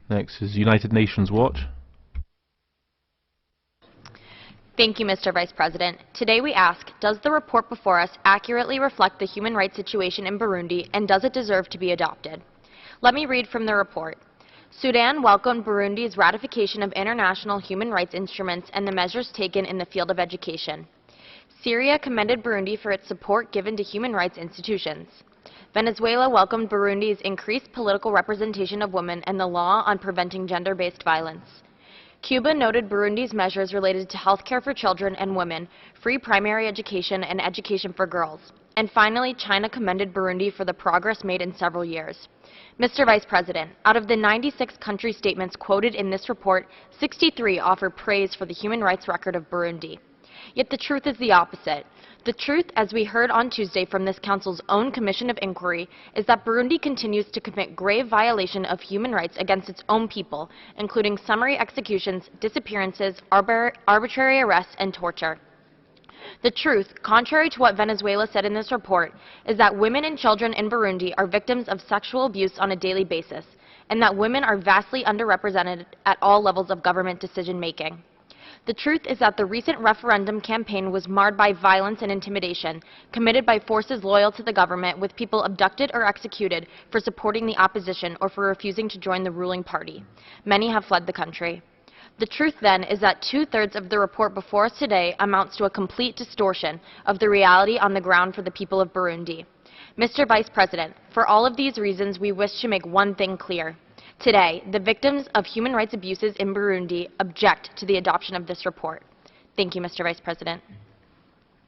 Next is United Nations Watch. Thank you, Mr. Vice President. Today we ask, does the report before us accurately reflect the human rights situation in Burundi, and does it deserve to be adopted? Let me read from the report. Sudan welcomed Burundi's ratification of international human rights instruments and the measures taken in the field of education. Syria commended Burundi for its support given to human rights institutions. Venezuela welcomed Burundi's increased political representation of women and the law on preventing gender-based violence. Cuba noted Burundi's measures related to health care for children and women, free primary education, and education for girls. And finally, China commended Burundi for the progress made in several years. Mr. Vice President, out of the 96 country statements quoted in this report, 63 offer praise for the human rights record of Burundi. Yet the truth is the opposite. The truth, as we heard on Tuesday from this Council's own Commission of Inquiry, is that Burundi continues to commit grave violation of human rights against its own people, including summary executions, disappearances, arbitrary arrests, and torture. The truth, contrary to what Venezuela said in this report, is that women and children in Burundi are victims of sexual abuse on a daily basis, and that women are vastly underrepresented at all levels of government decision-making. The truth is that the recent referendum campaign was marred by violence and intimidation committed by forces loyal to the government, with people abducted or executed for supporting the opposition or for refusing to join the ruling party. Many have fled the country. The truth, then, is that two-thirds of the report before us today amounts to a complete distortion of the reality on the ground for the people of Burundi. Mr. Vice President, for all of these reasons, we wish to make one thing clear. Today, the victims of human rights abuses in Burundi object to the adoption of this report. Thank you, Mr. Vice President.